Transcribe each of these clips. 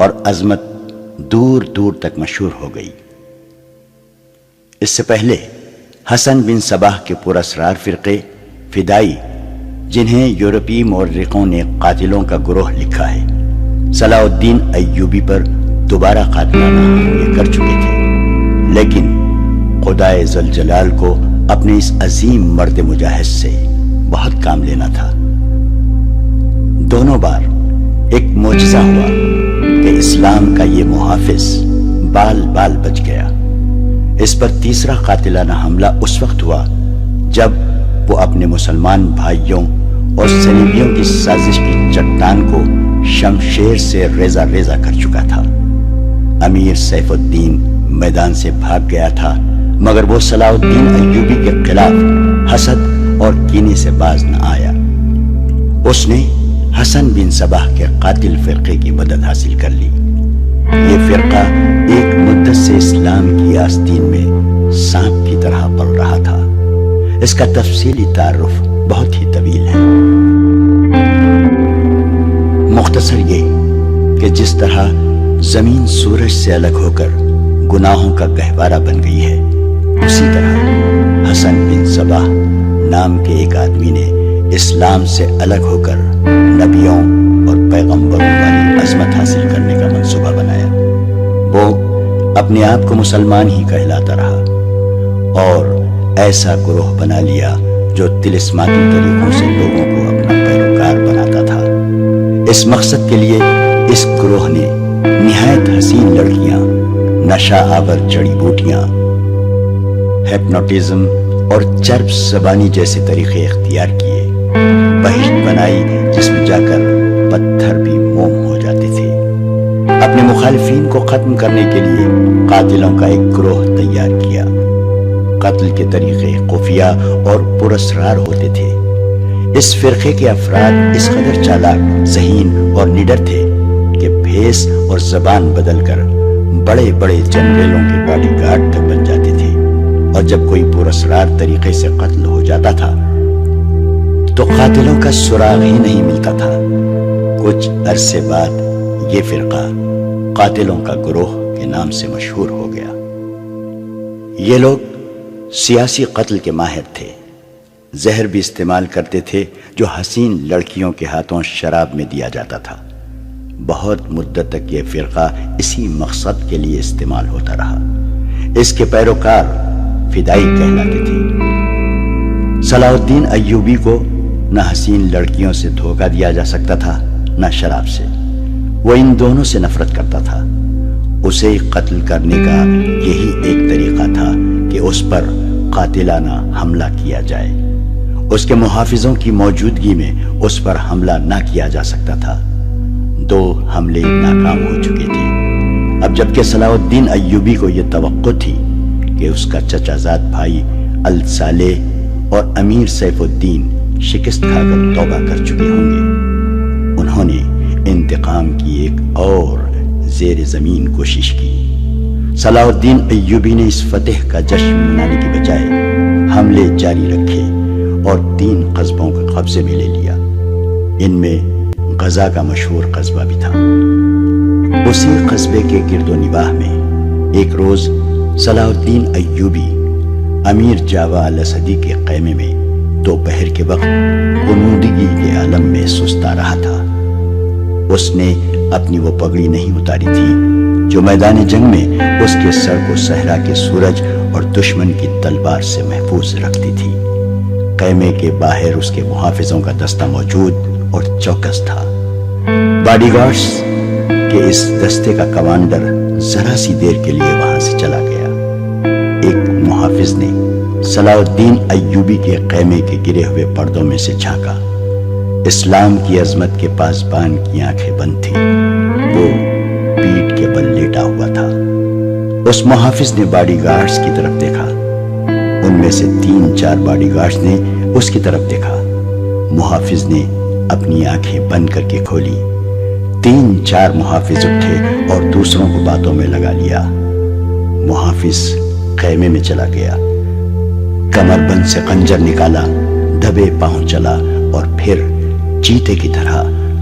اور عظمت دور دور تک مشہور ہو گئی۔ اس سے پہلے حسن بن صباح کے پراسرار فرقے فدائی، جنہیں یورپی مورخوں نے قاتلوں کا گروہ لکھا ہے، صلاح الدین ایوبی پر دوبارہ قاتلانہ حملے کر چکے تھے، لیکن خدائے ذوالجلال کو اپنے اس عظیم مرد مجاہد سے بہت کام لینا تھا۔ دونوں بار ایک معجزہ ہوا کہ اسلام کا یہ محافظ بال بال بچ گیا۔ اس پر تیسرا قاتلانہ حملہ اس وقت ہوا جب وہ اپنے مسلمان بھائیوں اور صلیبیوں کی سازش کی چٹان کو شمشیر سے ریزہ ریزہ کر چکا تھا۔ امیر سیف الدین میدان سے بھاگ گیا تھا، مگر وہ صلاح الدین ایوبی کے خلاف حسد اور کینے سے باز نہ آیا۔ اس نے حسن بن صباح کے قاتل فرقے کی مدد حاصل کر لی۔ یہ فرقہ ایک مدت سے اسلام کی آستین میں سانپ کی طرح پل رہا تھا۔ اس کا تفصیلی تعارف بہت ہی طویل ہے۔ مختصر یہ کہ جس طرح زمین سورج سے الگ ہو کر گناہوں کا گہوارہ بن گئی ہے، اسی طرح حسن بن صباح نام کے ایک آدمی نے اسلام سے الگ ہو کر نبیوں اور پیغمبروں والی عظمت حاصل کرنے کا منصوبہ بنایا۔ وہ اپنے آپ کو مسلمان ہی کہلاتا رہا اور ایسا گروہ بنا لیا جو طلسماتی طریقوں سے لوگوں کو اپنا پیروکار بناتا تھا۔ اس مقصد کے لیے اس گروہ نے نہایت حسین لڑکیاں، نشہ آور جڑی بوٹیاں، ہپنوٹزم اور چرب زبانی جیسے طریقے اختیار کیے، بہشت بنائی جس میں جا کر پتھر بھی موم ہو جاتے تھے۔ اپنے مخالفین کو ختم کرنے کے لیے قاتلوں کا ایک گروہ تیار کیا۔ قتل کے طریقے خفیہ اور پراسرار ہوتے تھے۔ اس فرقے کے افراد اس قدر چالاک، ذہین اور نڈر تھے کہ بھیس اور زبان بدل کر بڑے بڑے جنرلوں کے باڈی گارڈ تک بن جاتے تھے، اور جب کوئی پراسرار طریقے سے قتل ہو جاتا تھا تو قاتلوں کا سراغ ہی نہیں ملتا تھا۔ کچھ عرصے بعد یہ فرقہ قاتلوں کا گروہ کے نام سے مشہور ہو گیا۔ یہ لوگ سیاسی قتل کے ماہر تھے، زہر بھی استعمال کرتے تھے جو حسین لڑکیوں کے ہاتھوں شراب میں دیا جاتا تھا۔ بہت مدت تک یہ فرقہ اسی مقصد کے لیے استعمال ہوتا رہا۔ اس کے پیروکار فدائی کہلاتے تھے۔ صلاح الدین ایوبی کو نہ حسین لڑکیوں سے دھوکہ دیا جا سکتا تھا، نہ شراب سے۔ وہ ان دونوں سے نفرت کرتا تھا۔ اسے قتل کرنے کا یہی ایک طریقہ تھا کہ اس پر قاتلانہ حملہ کیا جائے۔ اس کے محافظوں کی موجودگی میں اس پر حملہ نہ کیا جا سکتا تھا۔ 2 حملے ناکام ہو چکے تھے۔ اب جبکہ صلاح الدین ایوبی کو یہ توقع تھی کہ اس کا چچا زاد بھائی الصالح اور امیر سیف الدین شکست کھا کر توبہ کر چکے ہوں گے، انہوں نے انتقام کی ایک اور زیر زمین کوشش کی۔ صلاح الدین ایوبی نے اس فتح کا جشن منانے کی بجائے حملے جاری رکھے اور 3 قصبوں کو قبضے میں لے لیا۔ ان میں غزہ کا مشہور قصبہ بھی تھا۔ اسی قصبے کے گرد و نواح میں ایک روز صلاح الدین ایوبی امیر جاوا الاسدی کے خیمے میں دوپہر کے وقت غنودگی کے عالم میں سستا رہا تھا۔ اس نے اپنی وہ پگڑی نہیں اتاری تھی جو میدان جنگ میں اس کے سر کو صحرا کے سورج اور دشمن کی تلوار سے محفوظ رکھتی تھی۔ خیمے کے باہر اس کے محافظوں کا دستہ موجود اور چوکس تھا۔ باڈی گارڈز کے اس دستے کا کمانڈر ذرا سی دیر کے لیے وہاں سے چلا گیا۔ ایک محافظ نے صلاح الدین ایوبی کے خیمے کے گرے ہوئے پردوں میں سے جھانکا۔ اسلام کی عظمت کے پاسبان کی آنکھیں بند تھیں۔ وہ پیٹھ کے بل لیٹا ہوا تھا۔ اس محافظ نے باڈی گارڈز کی طرف دیکھا۔ ان میں سے 3-4 باڈی گارڈز نے اس کی طرف دیکھا۔ محافظ نے اپنی آنکھیں بند کر کے کھولی۔ 3-4 محافظ اٹھے اور دوسروں کو باتوں میں لگا لیا۔ محافظ خیمے میں چلا گیا، کمر بند سے خنجر نکالا، دبے پاؤں چلا اور پھر چیتے کی طرح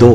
2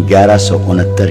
1169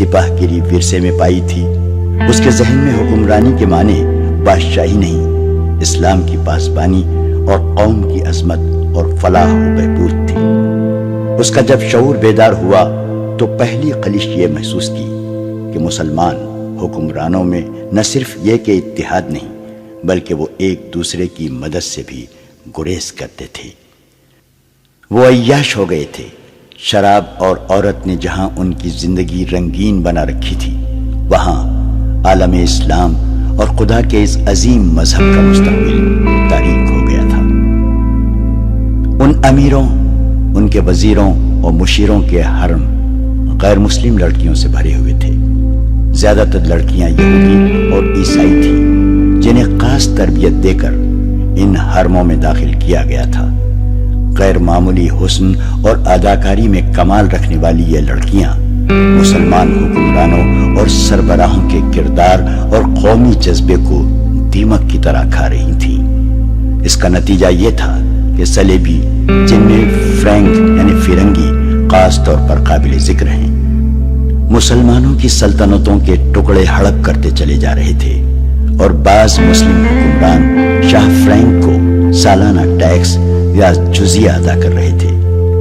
سپاہ گیری ورثے میں پائی تھی، اس کے ذہن میں حکمرانی کے معنی بادشاہی نہیں، اسلام کی پاسبانی اور قوم کی عظمت اور فلاح و بہبود تھی۔ اس کا جب شعور بیدار ہوا تو پہلی خلش یہ محسوس کی کہ مسلمان حکمرانوں میں نہ صرف یہ کہ اتحاد نہیں بلکہ وہ ایک دوسرے کی مدد سے بھی گریز کرتے تھے۔ وہ عیاش ہو گئے تھے۔ شراب اور عورت نے جہاں ان کی زندگی رنگین بنا رکھی تھی، وہاں عالم اسلام اور خدا کے اس عظیم مذہب کا مستقبل تاریک ہو گیا تھا۔ ان امیروں، ان کے وزیروں اور مشیروں کے حرم غیر مسلم لڑکیوں سے بھرے ہوئے تھے۔ زیادہ تر لڑکیاں یہودی اور عیسائی تھیں جنہیں خاص تربیت دے کر ان حرموں میں داخل کیا گیا تھا۔ غیر معمولی حسن اور اداکاری میں کمال رکھنے والی یہ لڑکیاں مسلمان حکمرانوں اور سربراہوں کے کردار اور قومی جذبے کو دیمک کی طرح کھا رہی تھیں۔ اس کا نتیجہ یہ تھا کہ صلیبی، جن میں فرینک یعنی فرنگی خاص طور پر قابل ذکر ہیں، مسلمانوں کی سلطنتوں کے ٹکڑے ہڑپ کرتے چلے جا رہے تھے، اور بعض مسلم حکمران شاہ فرینک کو سالانہ ٹیکس یا جزیہ ادا کر رہے تھے،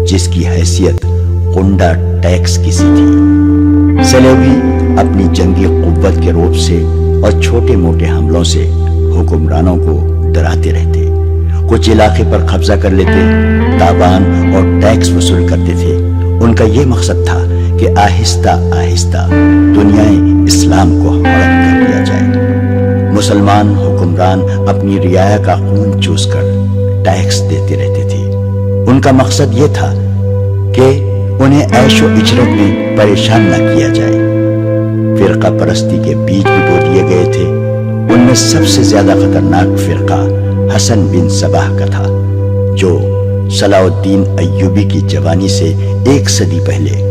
جس کی حیثیت کنڈا ٹیکس کی سی تھی۔ صلیبی اپنی جنگی قوت کے روب سے اور چھوٹے موٹے حملوں سے حکمرانوں کو ڈراتے رہتے، کچھ علاقے پر قبضہ کر لیتے، تاوان اور ٹیکس وصول کرتے تھے۔ ان کا یہ مقصد تھا کہ آہستہ آہستہ دنیا اسلام کو ہڑپ کر دیا جائے۔ مسلمان حکمران اپنی رعایا کا خون چوس کر ٹیکس دیتے رہتے تھے۔ ان کا مقصد یہ تھا کہ انہیں عیش و عشرت میں پریشان نہ کیا جائے۔ فرقہ پرستی کے بیج بھی بو دیے گئے تھے۔ ان میں سب سے زیادہ خطرناک فرقہ حسن بن صباح کا تھا، جو صلاح الدین ایوبی کی جوانی سے 1 صدی پہلے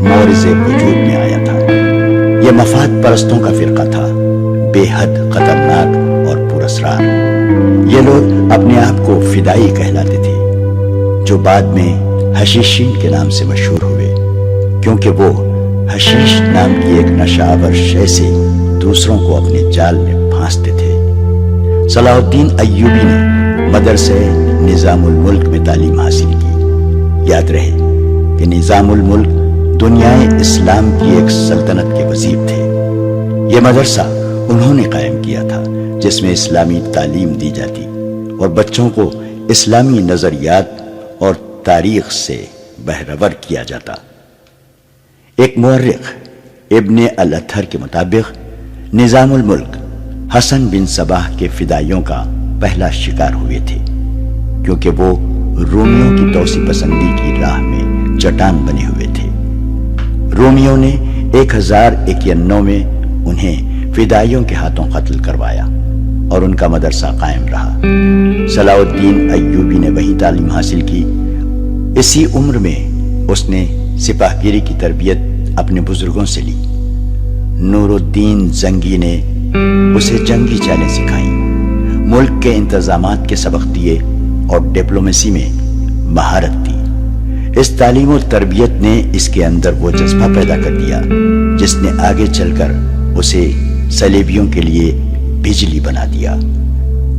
مورز وجود میں آیا تھا۔ یہ مفاد پرستوں کا فرقہ تھا، بے حد خطرناک اور پراسرار۔ یہ لوگ اپنے آپ کو فدائی کہلاتے تھے، جو بعد میں حشیشین کے نام سے مشہور ہوئے، کیونکہ وہ حشیش نام کی ایک نشہ آور شے سے دوسروں کو اپنے جال میں پھانستے تھے۔ صلاح الدین ایوبی نے مدرسہ نظام الملک میں تعلیم حاصل کی۔ یاد رہے کہ نظام الملک دنیائے اسلام کی ایک سلطنت کے وزیر تھے۔ یہ مدرسہ انہوں نے قائم کیا تھا، جس میں اسلامی تعلیم دی جاتی اور بچوں کو اسلامی نظریات اور تاریخ سے بہرور کیا جاتا۔ ایک مورخ ابن الاطہر کے مطابق نظام الملک حسن بن صباح کے فدائیوں کا پہلا شکار ہوئے تھے، کیونکہ وہ رومیوں کی توسیع پسندی کی راہ میں چٹان بنے ہوئے تھے۔ رومیوں نے 1091 میں انہیں فدائیوں کے ہاتھوں قتل کروایا اور ان کا مدرسہ قائم رہا۔ صلاح الدین ایوبی نے وہیں تعلیم حاصل کی۔ اسی عمر میں اس نے سپاہ گیری کی تربیت اپنے بزرگوں سے لی۔ نور الدین زنگی نے اسے جنگی چالیں سکھائیں، ملک کے انتظامات کے سبق دیے اور ڈپلومیسی میں مہارت دی۔ اس تعلیم و تربیت نے اس کے اندر وہ جذبہ پیدا کر دیا جس نے آگے چل کر اسے صلیبیوں کے لیے بجلی بنا دیا۔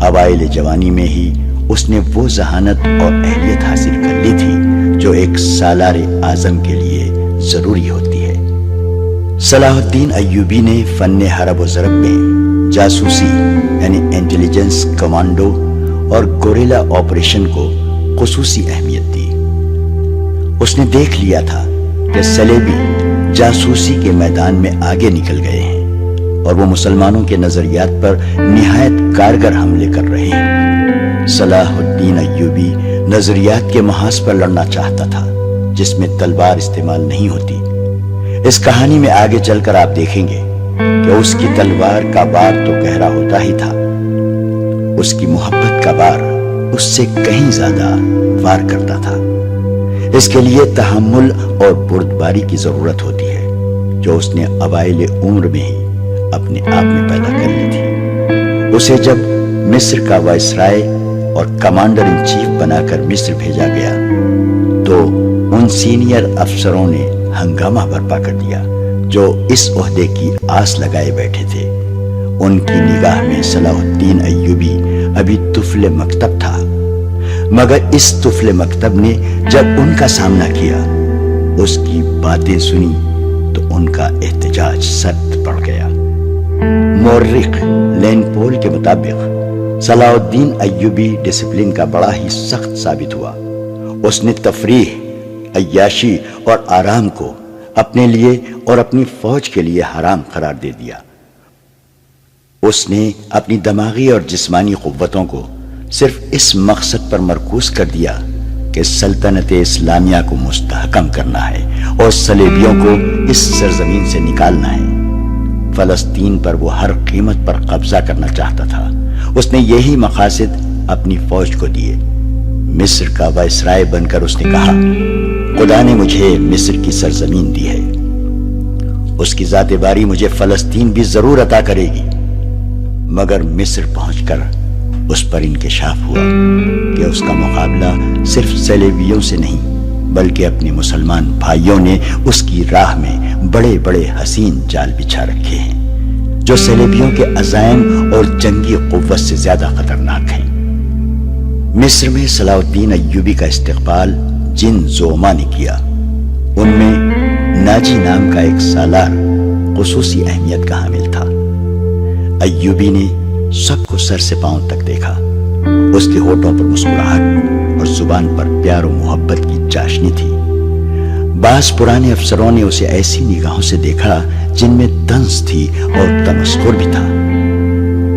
اوائل جوانی میں ہی اس نے وہ ذہانت اور اہلیت حاصل کر لی تھی جو ایک سالار اعظم کے لیے ضروری ہوتی ہے۔ صلاح الدین ایوبی نے فن حرب و ضرب میں جاسوسی یعنی انٹیلیجنس، کمانڈو اور گوریلا آپریشن کو خصوصی اہمیت دی۔ اس نے دیکھ لیا تھا کہ صلیبی جاسوسی کے میدان میں آگے نکل گئے ہیں اور وہ مسلمانوں کے نظریات پر نہایت کارگر حملے کر رہے ہیں۔ صلاح الدین ایوبی نظریات کے محاذ پر لڑنا چاہتا تھا جس میں تلوار استعمال نہیں ہوتی۔ اس کہانی میں آگے چل کر آپ دیکھیں گے کہ اس کی تلوار کا بار تو گہرا ہوتا ہی تھا، اس کی محبت کا بار اس سے کہیں زیادہ وار کرتا تھا۔ اس کے لیے تحمل اور بردباری کی ضرورت ہوتی ہے جو اس نے اوائل عمر میں ہی اپنے آپ میں پیدا کر لی تھی۔ اسے جب مصر کا وائسرائے اور کمانڈر ان چیف بنا کر مصر بھیجا گیا تو ان سینئر افسروں نے ہنگامہ برپا کر دیا جو اس عہدے کی آس لگائے بیٹھے تھے، ان کی نگاہ میں صلاح الدین ایوبی ابھی طفل مکتب تھا، مگر اس طفل مکتب نے جب ان کا سامنا کیا، اس کی باتیں سنی تو ان کا احتجاج سخت پڑ گیا۔ مورخ لین پول کے مطابق صلاح الدین ایوبی ڈسپلن کا بڑا ہی سخت ثابت ہوا۔ اس نے تفریح، عیاشی اور آرام کو اپنے لیے اور اپنی فوج کے لیے حرام قرار دے دیا۔ اس نے اپنی دماغی اور جسمانی قوتوں کو صرف اس مقصد پر مرکوز کر دیا کہ سلطنت اسلامیہ کو مستحکم کرنا ہے اور صلیبیوں کو اس سرزمین سے نکالنا ہے۔ فلسطین پر وہ ہر قیمت پر قبضہ کرنا چاہتا تھا۔ اس نے یہی مقاصد اپنی فوج کو دیے۔ مصر کا وائسرائے بن کر اس نے کہا، خدا نے مجھے مصر کی سرزمین دی ہے، اس کی ذات باری مجھے فلسطین بھی ضرور عطا کرے گی۔ مگر مصر پہنچ کر اس پر انکشاف ہوا کہ اس کا مقابلہ صرف صلیبیوں سے نہیں بلکہ اپنے مسلمان بھائیوں نے اس کی راہ میں بڑے بڑے حسین جال بچھا رکھے ہیں جو صلیبیوں کے عزائم اور جنگی قوت سے زیادہ خطرناک ہیں۔ مصر میں صلاح الدین ایوبی کا استقبال جن زعما نے کیا، ان میں ناجی نام کا ایک سالار خصوصی اہمیت کا حامل تھا۔ ایوبی نے سب کو سر سے پاؤں تک دیکھا۔ اس کے ہونٹوں پر مسکراہٹ اور زبان پر پیار و محبت کی چاشنی تھی۔ بعض پرانے افسروں نے اسے ایسی نگاہوں سے دیکھا جن میں طنز تھی اور تمسخر بھی تھا۔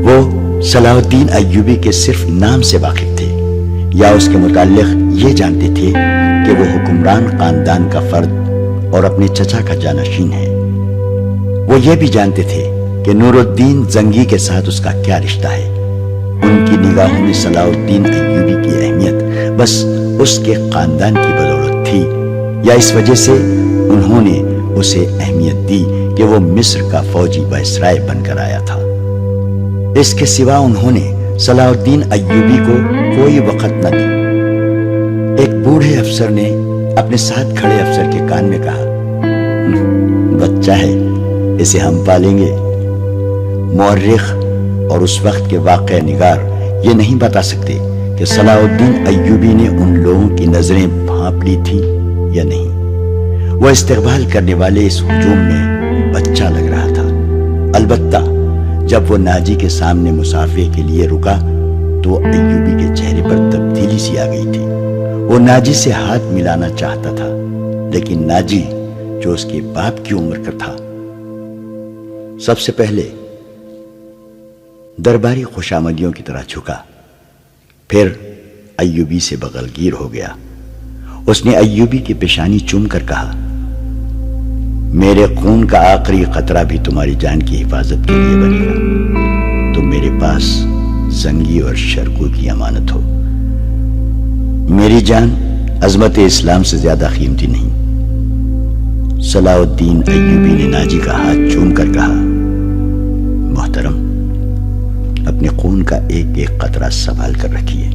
وہ صلاح الدین ایوبی کے صرف نام سے واقف تھے یا اس کے متعلق یہ جانتے تھے کہ وہ حکمران خاندان کا فرد اور اپنے چچا کا جانشین ہے۔ وہ یہ بھی جانتے تھے کہ نور الدین زنگی کے ساتھ اس کا کیا رشتہ ہے۔ ان کی نگاہوں میں صلاح الدین ایوبی کی اہمیت بس اس کے خاندان کی بدولت تھی یا اس وجہ سے انہوں نے اسے اہمیت دی کہ وہ مصر کا فوجی وائسرائے بن کر آیا تھا۔ اس کے سوا انہوں نے صلاح الدین ایوبی کو کوئی وقت نہ دی۔ ایک بوڑھے افسر نے اپنے ساتھ کھڑے افسر کے کان میں کہا، بچہ ہے، اسے ہم پالیں گے۔ مورخ اور اس وقت کے واقعہ نگار یہ نہیں بتا سکتے کہ صلاح الدین ایوبی نے ان لوگوں کی نظریں بھانپ لی تھی یا نہیں۔ وہ استقبال کرنے والے اس ہجوم میں بچہ لگ رہا تھا۔ البتہ جب وہ ناجی کے سامنے مصافحے کے لیے رکا تو ایوبی کے چہرے پر تبدیلی سی آ گئی تھی۔ وہ ناجی سے ہاتھ ملانا چاہتا تھا، لیکن ناجی جو اس کے باپ کی عمر کا تھا، سب سے پہلے درباری خوشامدیوں کی طرح جھکا، پھر ایوبی سے بغلگیر ہو گیا۔ اس نے ایوبی کی پیشانی چوم کر کہا، میرے خون کا آخری قطرہ بھی تمہاری جان کی حفاظت کے لیے بنے گا۔ تم میرے پاس زنگی اور شرکو کی امانت ہو۔ میری جان عظمت اسلام سے زیادہ قیمتی نہیں۔ صلاح الدین ایوبی نے ناجی کا ہاتھ چوم کر کہا، محترم، اپنے خون کا ایک ایک قطرہ سنبھال کر رکھیے،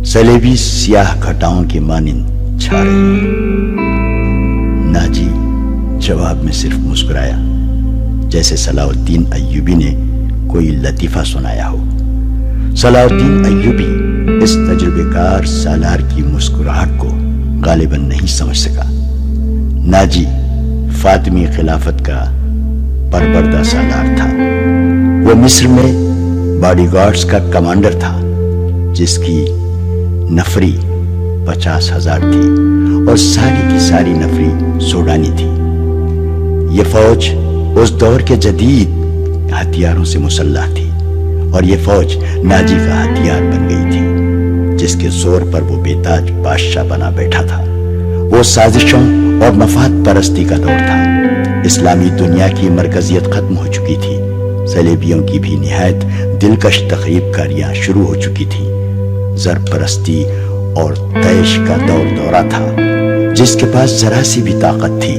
صلیبی سیاہ گھٹاؤں کے مانند چھا رہے ہیں۔ ناجی جواب میں صرف مسکرایا، جیسے صلاح الدین ایوبی نے کوئی لطیفہ سنایا ہو۔ صلاح الدین ایوبی اس تجربے کار سالار کی مسکراہٹ کو غالباً نہیں سمجھ سکا۔ ناجی فاطمی خلافت کا پروردہ سالار تھا۔ وہ مصر میں باڈی گارڈز کا کمانڈر تھا، جس کی نفری 50,000 تھی اور ساری کی ساری نفری سوڈانی تھی۔ یہ فوج اس دور کے جدید ہتھیاروں سے مسلح تھی اور یہ فوج ناجی کا ہتھیار بن گئی تھی، جس کے زور پر وہ بے تاج بادشاہ بنا بیٹھا تھا۔ وہ سازشوں اور مفاد پرستی کا دور تھا۔ اسلامی دنیا کی مرکزیت ختم ہو چکی تھی۔ صلیبیوں کی بھی نہایت دلکش تخریب کاریاں شروع ہو چکی تھیں۔ زر پرستی اور طیش کا دور دورہ تھا۔ جس کے پاس ذرا سی بھی طاقت تھی،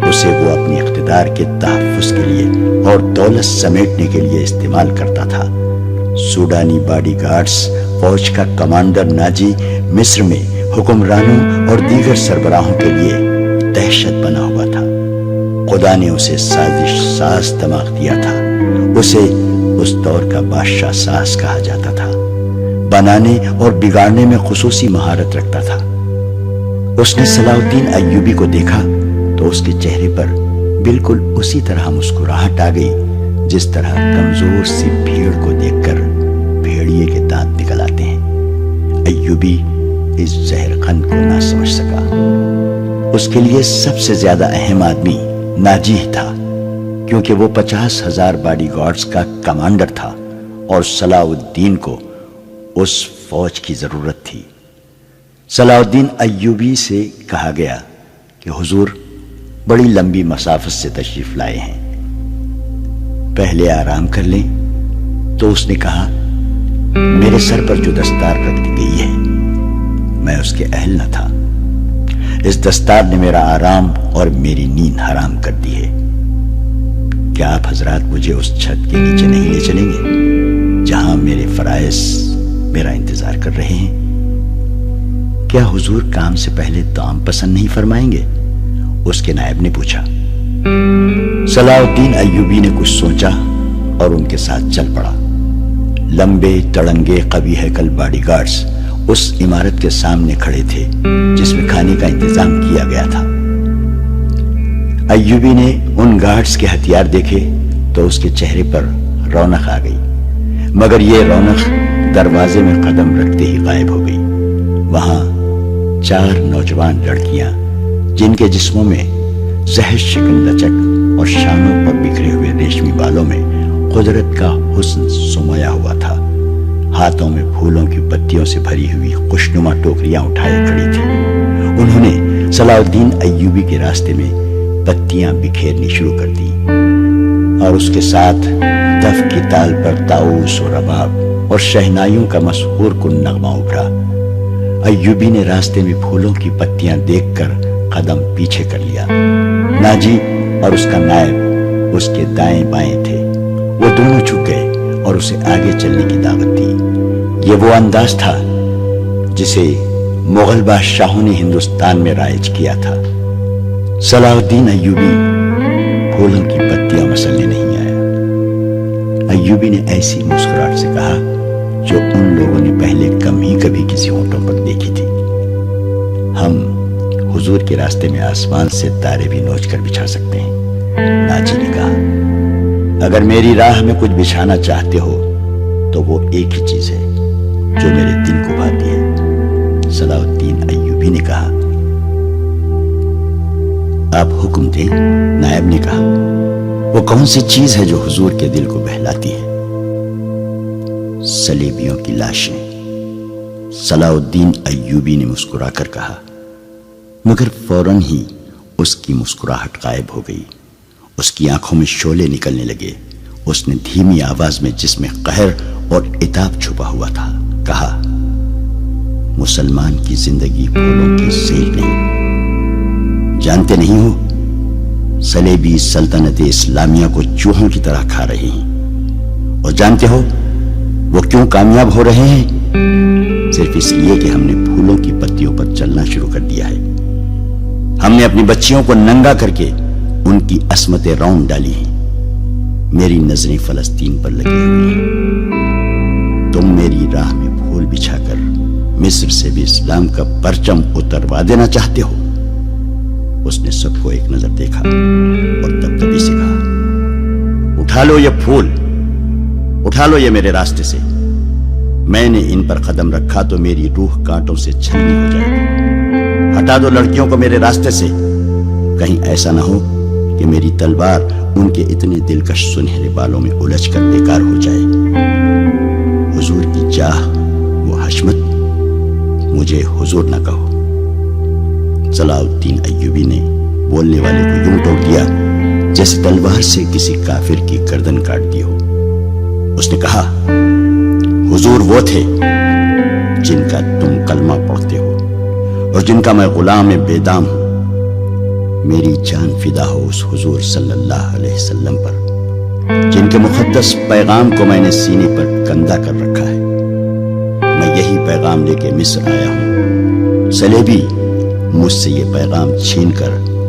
اسے وہ اپنی اقتدار کے تحفظ کے لیے اور دولت سمیٹنے کے لیے استعمال کرتا تھا۔ سوڈانی باڈی گارڈز فوج کا کمانڈر ناجی مصر میں حکمرانوں اور دیگر سربراہوں کے لیے دہشت بنا ہوا تھا۔ خدا نے اسے سازش ساز دماغ دیا تھا. اسے اس دور کا بادشاہ ساز کہا جاتا تھا. بنانے اور بگاڑنے میں خصوصی مہارت رکھتا تھا. اس نے صلاح الدین ایوبی کو دیکھا تو اس کے چہرے پر بالکل اسی طرح مسکراہٹ آ گئی جس طرح کمزور سی بھیڑ کو دیکھ کر بھیڑیے کے دانت نکل آتے ہیں. ایوبی اس زہر خند کو نہ سمجھ سکا. اس کے لیے سب سے زیادہ اہم آدمی ناجی ہی تھا, کیونکہ وہ 50,000 باڈی گارڈز کا کمانڈر تھا اور صلاح الدین کو اس فوج کی ضرورت تھی. صلاح الدین ایوبی سے کہا گیا کہ حضور بڑی لمبی مسافت سے تشریف لائے ہیں, پہلے آرام کر لیں. تو اس نے کہا, میرے سر پر جو دستار رکھ دی گئی ہے میں اس کے اہل نہ تھا. اس دستار نے میرا آرام اور میری نیند حرام کر دی ہے. کیا آپ حضرات مجھے اس چھت کے نیچے نہیں لے چلیں گے جہاں میرے فرائض میرا انتظار کر رہے ہیں؟ کیا حضور کام سے پہلے دام پسند نہیں فرمائیں گے؟ اس کے نائب نے پوچھا. صلاح الدین ایوبی نے کچھ سوچا اور ان کے ساتھ چل پڑا. لمبے تڑنگے قوی ہیکل باڈی گارڈز اس عمارت کے سامنے کھڑے تھے جس میں کھانے کا انتظام کیا گیا تھا. ایوبی نے ان گارڈز کے ہتھیار دیکھے تو اس کے چہرے پر رونق آ گئی, مگر یہ رونق دروازے میں قدم رکھتے ہی غائب ہو گئی. وہاں 4 نوجوان لڑکیاں جن کے جسموں میں زہر شکن لچک اور شانوں پر بکھرے ہوئے ریشمی بالوں میں قدرت کا حسن سمایا ہوا تھا, ہاتھوں میں پھولوں کی پتیوں سے بھری ہوئی خوشنما ٹوکریاں اٹھائے کھڑی تھیں. انہوں نے صلاح الدین ایوبی کے راستے میں پتیاں بکھیرنی شروع کر دی اور اس کے ساتھ دف کی تال پر طاؤس و رباب اور شہنائیوں کا مسحور کن نغمہ اٹھا. ایوبی نے راستے میں پھولوں کی پتیاں دیکھ کر قدم پیچھے کر لیا. ناجی اور اس کا نائب اس کے دائیں بائیں تھے. وہ دونوں جھک گئے اور اسے آگے چلنے کی دعوت دی. یہ وہ انداز تھا جسے مغل بادشاہوں نے ہندوستان میں رائج کیا تھا. صلاح الدین ایوبی پھولوں کی پتیاں مسلنے نہیں آیا. ایوبی نے ایسی مسکراہٹ سے کہا جو ان لوگوں نے پہلے کم ہی کبھی کسی ہونٹوں پر دیکھی تھی. ہم حضور کے راستے میں آسمان سے تارے بھی نوچ کر بچھا سکتے ہیں. ناجی نے کہا, اگر میری راہ میں کچھ بچھانا چاہتے ہو تو وہ ایک ہی چیز ہے جو میرے دل کو بھاتی ہے. صلاح الدین ایوبی نے کہا, آپ حکم دیں. نائب نے کہا, وہ کون سی چیز ہے جو حضور کے دل کو بہلاتی ہے؟ صلیبیوں کی لاشیں. صلاح الدین ایوبی نے مسکرا کر کہا, مگر فوراً ہی اس کی مسکراہٹ غائب ہو گئی. اس کی آنکھوں میں شعلے نکلنے لگے. اس نے دھیمی آواز میں جس میں قہر اور عتاب چھپا ہوا تھا کہا, مسلمان کی زندگی پھولوں کی سیل نہیں. جانتے نہیں ہو صلیبی سلطنت اسلامیہ کو چوہوں کی طرح کھا رہے ہیں, اور جانتے ہو وہ کیوں کامیاب ہو رہے ہیں؟ صرف اس لیے کہ ہم نے پھولوں کی پتیوں پر چلنا شروع کر دیا ہے. ہم نے اپنی بچیوں کو ننگا کر کے ان کی عصمتیں رون ڈالی ہیں. میری نظریں فلسطین پر لگی ہوئی ہیں. تم میری راہ میں پھول بچھا کر مصر سے بھی اسلام کا پرچم اتروا دینا چاہتے ہو؟ اس نے سب کو ایک نظر دیکھا اور دبدبی سے کہا, اٹھا لو یہ پھول, اٹھا لو یہ میرے راستے سے. میں نے ان پر قدم رکھا تو میری روح کانٹوں سے چھلنی ہو جائے گی. ہٹا دو لڑکیوں کو میرے راستے سے. کہیں ایسا نہ ہو کہ میری تلوار ان کے اتنے دلکش سنہرے بالوں میں الجھ کر بیکار ہو جائے. حضور کی جاہ وہ حشمت, مجھے حضور نہ کہو. صلاح الدین ایوبی نے بولنے والے کو یوں ٹوک دیا جیسے تلوار سے کسی کافر کی گردن کاٹ دی ہو. اس نے کہا, حضور وہ تھے جن کا تم کلمہ پڑھتے ہو اور جن کا میں غلام بے دام ہوں. میری جان فدا ہو اس حضور صلی اللہ علیہ وسلم پر جن کے مقدس پیغام کو میں نے سینے پر کندھا کر رکھا ہے. میں یہی پیغام لے کے مصر آیا ہوں. صلیبی مجھ سے یہ پیغام چھین کر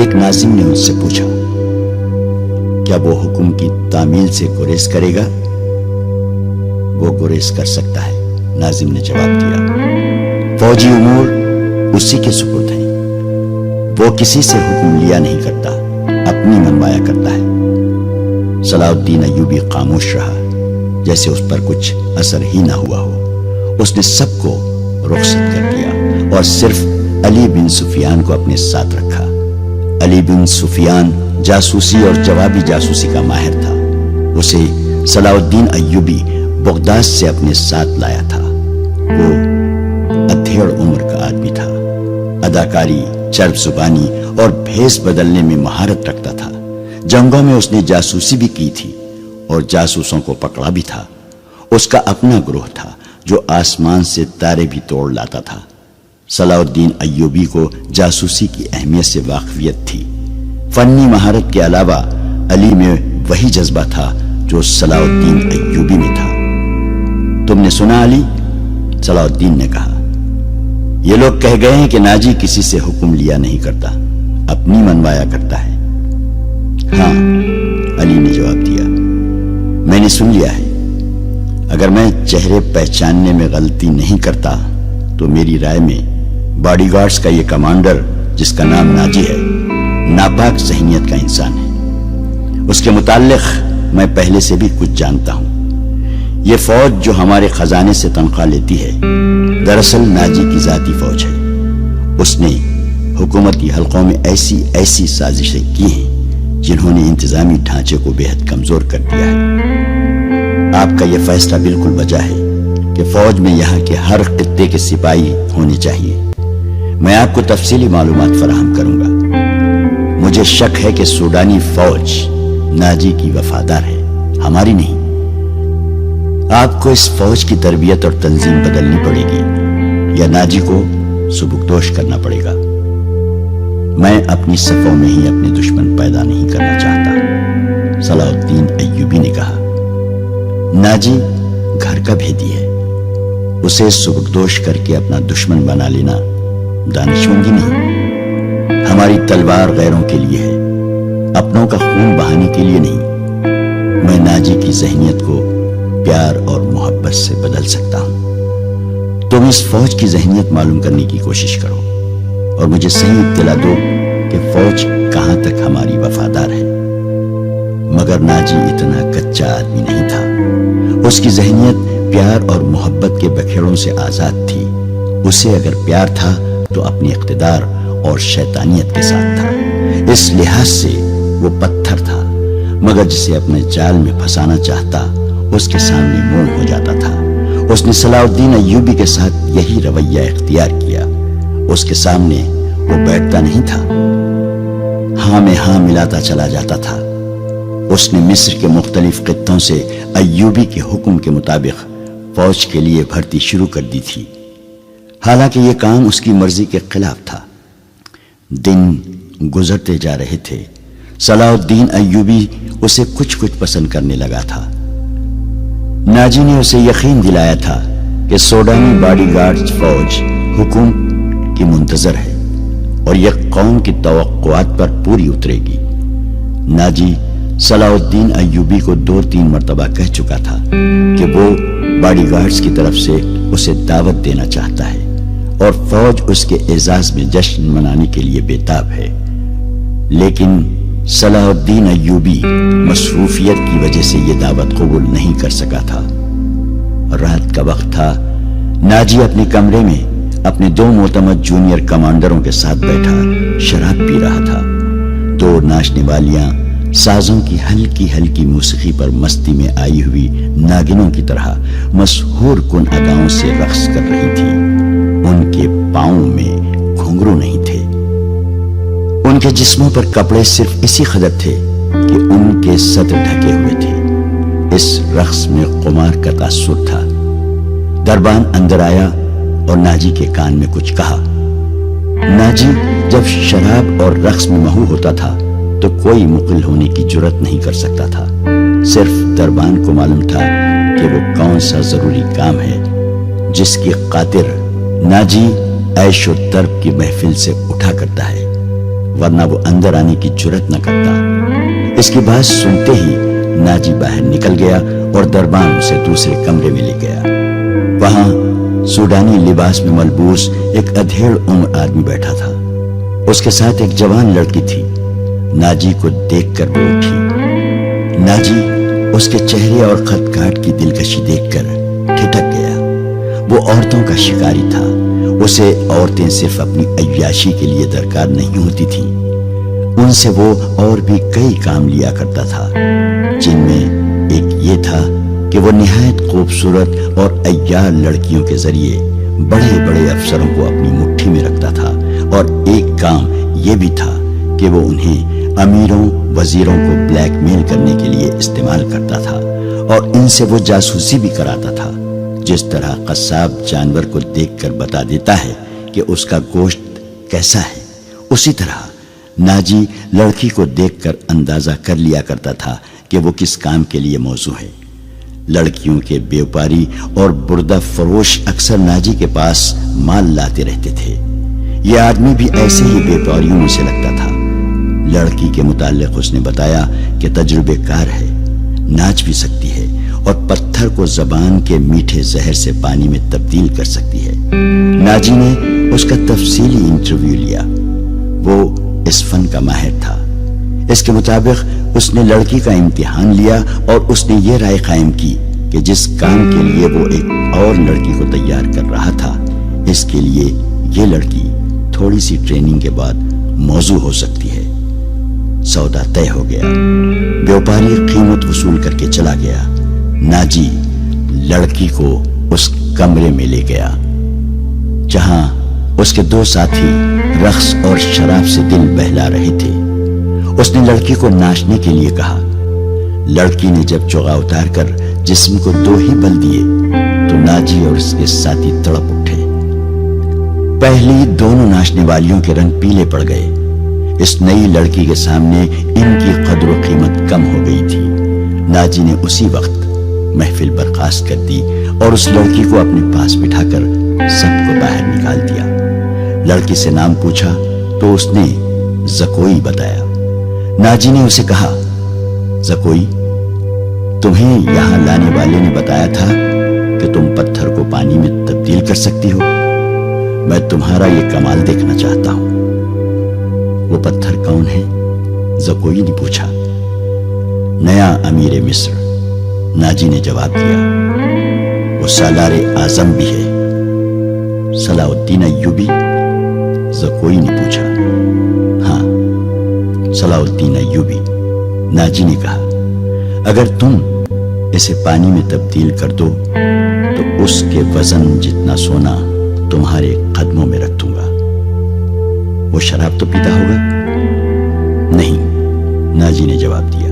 ایک ناظم نے اس سے پوچھا، کیا وہ حکم کی تعمیل سے گریز کرے گا؟ وہ گریز کر سکتا ہے، ناظم نے جواب دیا۔ فوجی امور اسی کے سپرد ہیں، وہ کسی سے حکم لیا نہیں کرتا، اپنی منوایا کرتا ہے۔ صلاح الدین ایوبی خاموش رہا، جیسے اس پر کچھ اثر ہی نہ ہوا ہو۔ اس نے سب کو رخصت کر دیا اور صرف علی بن سفیان کو اپنے ساتھ رکھا۔ علی بن سفیان جاسوسی اور جوابی جاسوسی کا ماہر تھا۔ اسے صلاح الدین ایوبی بغداد سے اپنے ساتھ لایا تھا۔ وہ ادھیڑ عمر کا آدمی تھا، اداکاری، چرب زبانی اور بھیس بدلنے میں مہارت رکھتا تھا۔ جنگوں میں اس نے جاسوسی بھی کی تھی اور جاسوسوں کو پکڑا بھی تھا۔ اس کا اپنا گروہ تھا جو آسمان سے تارے بھی توڑ لاتا تھا۔ صلاح الدین ایوبی کو جاسوسی کی اہمیت سے واقفیت تھی۔ فنی مہارت کے علاوہ علی میں وہی جذبہ تھا جو صلاح الدین ایوبی میں تھا۔ تم نے سنا علی؟ صلاح الدین نے کہا، یہ لوگ کہہ گئے ہیں کہ ناجی کسی سے حکم لیا نہیں کرتا، اپنی منوایا کرتا ہے۔ ہاں، علی نے جواب دیا، میں نے سن لیا ہے۔ اگر میں چہرے پہچاننے میں غلطی نہیں کرتا تو میری رائے میں باڈی گارڈز کا یہ کمانڈر جس کا نام ناجی ہے ناپاک ذہنیت کا انسان ہے۔ اس کے متعلق میں پہلے سے بھی کچھ جانتا ہوں۔ یہ فوج جو ہمارے خزانے سے تنخواہ لیتی ہے دراصل ناجی کی ذاتی فوج ہے۔ اس نے حکومتی حلقوں میں ایسی سازشیں کی ہیں جنہوں نے انتظامی ڈھانچے کو بے حد کمزور کر دیا ہے۔ آپ کا یہ فیصلہ بالکل وجہ ہے کہ فوج میں یہاں کے ہر خطے کے سپاہی ہونے چاہیے۔ میں آپ کو تفصیلی معلومات فراہم کروں گا۔ مجھے شک ہے کہ سوڈانی فوج ناجی کی وفادار ہے، ہماری نہیں۔ آپ کو اس فوج کی تربیت اور تنظیم بدلنی پڑے گی یا ناجی کو سبکدوش کرنا پڑے گا۔ میں اپنی صفوں میں ہی اپنے دشمن پیدا نہیں کرنا چاہتا، صلاح الدین ایوبی نے کہا۔ ناجی گھر کا بھیدی ہے، اسے سبکدوش کر کے اپنا دشمن بنا لینا دانشمندی نہیں۔ ہماری تلوار غیروں کے لیے ہے، اپنوں کا خون بہانے کے لیے نہیں۔ میں ناجی کی ذہنیت کو پیار اور محبت سے بدل سکتا ہوں۔ تم اس فوج کی ذہنیت معلوم کرنے کی کوشش کرو اور مجھے صحیح اطلاع دو کہ فوج کہاں تک ہماری وفادار ہے۔ مگر ناجی اتنا کچا آدمی نہیں تھا۔ اس کی ذہنیت پیار اور محبت کے بکھیڑوں سے آزاد تھی۔ اسے اگر پیار تھا تو اپنی اقتدار اور شیطانیت کے ساتھ تھا۔ اس لحاظ سے وہ پتھر تھا، مگر جسے اپنے جال میں پھنسانا چاہتا اس کے سامنے منہ ہو جاتا تھا۔ اس نے صلاح الدین ایوبی کے ساتھ یہی رویہ اختیار کیا۔ اس کے سامنے وہ بیٹھتا نہیں تھا، ہاں میں ہاں ملاتا چلا جاتا تھا۔ اس نے مصر کے مختلف خطوں سے ایوبی کے حکم کے مطابق فوج کے لیے بھرتی شروع کر دی تھی، حالانکہ یہ کام اس کی مرضی کے خلاف تھا۔ دن گزرتے جا رہے تھے، صلاح الدین ایوبی اسے کچھ پسند کرنے لگا تھا۔ ناجی نے اسے یقین دلایا تھا کہ سوڈانی باڈی گارڈز فوج حکم کی منتظر ہے اور یہ قوم کی توقعات پر پوری اترے گی۔ ناجی صلاح الدین ایوبی کو 2-3 مرتبہ کہہ چکا تھا کہ وہ باڈی گارڈز کی طرف سے اسے دعوت دینا چاہتا ہے اور فوج اس کے اعزاز میں جشن منانے کے لیے بےتاب ہے، لیکن صلاح الدین ایوبی مصروفیت کی وجہ سے یہ دعوت قبول نہیں کر سکا تھا۔ رات کا وقت تھا۔ ناجی اپنے کمرے میں اپنے 2 معتمد جونیئر کمانڈروں کے ساتھ بیٹھا شراب پی رہا تھا۔ 2 ناچنے والیاں سازوں کی ہلکی ہلکی موسیقی پر مستی میں آئی ہوئی ناگنوں کی طرح مسحور کن اداؤں سے رقص کر رہی تھی۔ ان کے پاؤں میں گھنگرو نہیں تھے، ان کے جسموں پر کپڑے صرف اسی قدر تھے کہ ان کے صدر ڈھکے ہوئے تھے۔ اس رقص میں قمار کا تاثر تھا۔ دربان اندر آیا اور ناجی کے کان میں کچھ کہا۔ ناجی جب شراب اور رقص میں محو ہوتا تھا تو کوئی مقل ہونے کی جرت نہیں کر سکتا تھا۔ صرف دربان کو معلوم تھا کہ وہ کون سا ضروری کام ہے جس کی خاطر ناجی عیش و طرب کی محفل سے اٹھا کرتا ہے، ورنہ وہ اندر آنے کی جرت نہ کرتا۔ اس کی بات سنتے ہی ناجی باہر نکل گیا اور دربان اسے دوسرے کمرے میں لے گیا۔ وہاں سوڈانی لباس میں ملبوس ایک ادھیڑ عمر آدمی بیٹھا تھا۔ اس کے ساتھ ایک جوان لڑکی تھی۔ ناجی کو دیکھ کر وہ اٹھی۔ ناجی اس کے چہرے اور خط کاٹ کی دلکشی دیکھ کر ٹھٹک گیا۔ وہ عورتوں کا شکاری تھا۔ اسے عورتیں صرف اپنی عیاشی کے لیے درکار نہیں ہوتی تھیں، ان سے وہ اور بھی کئی کام لیا کرتا تھا، جن میں ایک یہ تھا کہ وہ نہایت خوبصورت اور عیار لڑکیوں کے ذریعے بڑے بڑے افسروں کو اپنی مٹھی میں رکھتا تھا، اور ایک کام یہ بھی تھا کہ وہ انہیں امیروں وزیروں کو بلیک میل کرنے کے لیے استعمال کرتا تھا، اور ان سے وہ جاسوسی بھی کراتا تھا۔ جس طرح قصاب جانور کو دیکھ کر بتا دیتا ہے کہ اس کا گوشت کیسا ہے، اسی طرح ناجی لڑکی کو دیکھ کر اندازہ کر لیا کرتا تھا کہ وہ کس کام کے لیے موزوں ہے۔ لڑکیوں کے بیوپاری اور بردہ فروش اکثر ناجی کے پاس مال لاتے رہتے تھے۔ یہ آدمی بھی ایسے ہی بیوپاریوں میں سے لگتا تھا۔ لڑکی کے متعلق اس نے بتایا کہ تجربے کار ہے، ناچ بھی سکتی ہے، اور پتھر کو زبان کے میٹھے زہر سے پانی میں تبدیل کر سکتی ہے۔ ناجی نے اس کا تفصیلی انٹرویو لیا۔ وہ اس فن کا ماہر تھا۔ اس کے مطابق اس نے لڑکی کا امتحان لیا اور اس نے یہ رائے قائم کی کہ جس کام کے لیے وہ ایک اور لڑکی کو تیار کر رہا تھا، اس کے لیے یہ لڑکی تھوڑی سی ٹریننگ کے بعد موزوں ہو سکتی ہے۔ سودا طے ہو گیا۔ بیوپاری قیمت وصول کر کے چلا گیا۔ ناجی لڑکی کو اس کمرے میں لے گیا جہاں اس کے دو ساتھی رقص اور شراب سے دل بہلا رہے تھے۔ اس نے لڑکی کو ناچنے کے لیے کہا۔ لڑکی نے جب چوغا اتار کر جسم کو دو ہی بل دیے تو ناجی اور اس کے ساتھی تڑپ اٹھے۔ پہلی دونوں ناچنے والیوں کے رنگ پیلے پڑ گئے۔ اس نئی لڑکی کے سامنے ان کی قدر و قیمت کم ہو گئی تھی۔ ناجی نے اسی وقت محفل برخاست کر دی اور اس لڑکی کو اپنے پاس بٹھا کر سب کو باہر نکال دیا۔ لڑکی سے نام پوچھا تو اس نے زکوئی بتایا۔ ناجی نے اسے کہا، زکوئی، تمہیں یہاں لانے والے نے بتایا تھا کہ تم پتھر کو پانی میں تبدیل کر سکتی ہو۔ میں تمہارا یہ کمال دیکھنا چاہتا ہوں۔ وہ پتھر کون ہے؟ زکوئی نے پوچھا۔ نیا امیر مصر، ناجی نے جواب دیا۔ وہ سالار اعظم بھی ہے، صلاح الدین ایوبی؟ زکوئی نے پوچھا۔ ہاں، صلاح الدین ایوبی، ناجی نے کہا۔ اگر تم اسے پانی میں تبدیل کر دو تو اس کے وزن جتنا سونا تمہارے قدموں میں رکھ دوں گا۔ وہ شراب تو پیتا ہوگا؟ نہیں، ناجی نے جواب دیا۔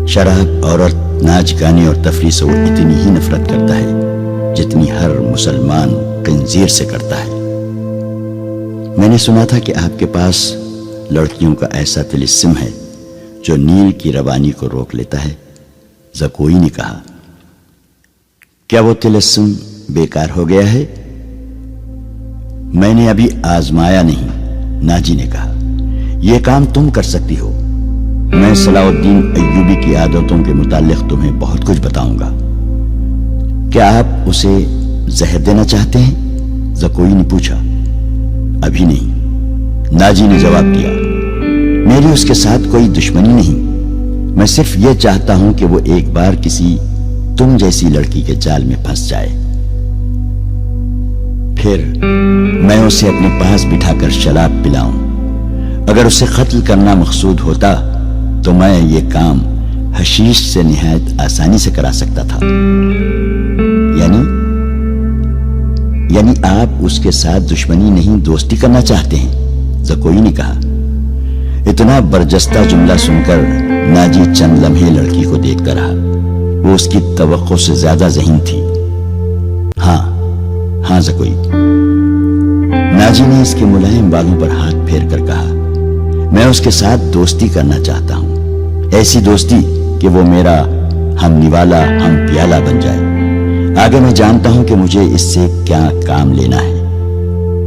شراب، عورت، ناچ گانے اور تفریح سے وہ اتنی ہی نفرت کرتا ہے جتنی ہر مسلمان خنزیر سے کرتا ہے۔ میں نے سنا تھا کہ آپ کے پاس لڑکیوں کا ایسا طلسم ہے جو نیل کی روانی کو روک لیتا ہے، زکوئی نے کہا۔ کیا وہ طلسم بیکار ہو گیا ہے؟ میں نے ابھی آزمایا نہیں، ناجی نے کہا۔ یہ کام تم کر سکتی ہو۔ میں صلاح الدین ایوبی کی عادتوں کے متعلق تمہیں بہت کچھ بتاؤں گا۔ کیا آپ اسے زہر دینا چاہتے ہیں؟ زکوئی نے پوچھا۔ ابھی نہیں، ناجی نے جواب دیا۔ میری اس کے ساتھ کوئی دشمنی نہیں، میں صرف یہ چاہتا ہوں کہ وہ ایک بار کسی تم جیسی لڑکی کے جال میں پھنس جائے، پھر میں اسے اپنے پاس بٹھا کر شراب پلاؤں۔ اگر اسے قتل کرنا مقصود ہوتا تو میں یہ کام حشیش سے نہایت آسانی سے کرا سکتا تھا۔ یعنی آپ اس کے ساتھ دشمنی نہیں، دوستی کرنا چاہتے ہیں؟ زکوئی نے کہا۔ اتنا برجستہ جملہ سن کر ناجی چند لمحے لڑکی کو دیکھتا رہا۔ وہ اس کی توقع سے زیادہ ذہین تھی۔ ہاں زکوئی، ناجی نے اس کے ملائم بالوں پر ہاتھ پھیر کر کہا۔ میں اس کے ساتھ دوستی کرنا چاہتا ہوں، ایسی دوستی کہ وہ میرا ہم نوالا ہم پیالہ بن جائے۔ آگے میں جانتا ہوں کہ مجھے اس سے کیا کام لینا ہے۔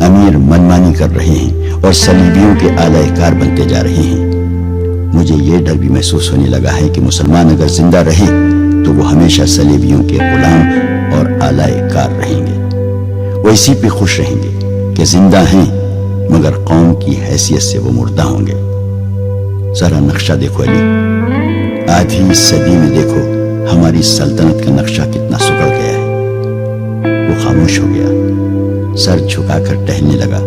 امیر منمانی کر رہے ہیں اور صلیبیوں کے اعلی کار بنتے جا رہے ہیں۔ مجھے یہ ڈر بھی محسوس ہونے لگا ہے کہ مسلمان اگر زندہ رہیں تو وہ ہمیشہ صلیبیوں کے غلام اور اعلی کار رہیں گے۔ وہ اسی پہ خوش رہیں گے کہ زندہ ہیں مگر قوم کی حیثیت سے وہ مردہ ہوں گے۔ ذرا نقشہ دیکھو علی، آدھی صدی میں دیکھو ہماری سلطنت کا نقشہ کتنا سکڑ گیا ہے۔ وہ خاموش ہو گیا، سر جھکا کر ٹہلنے لگا،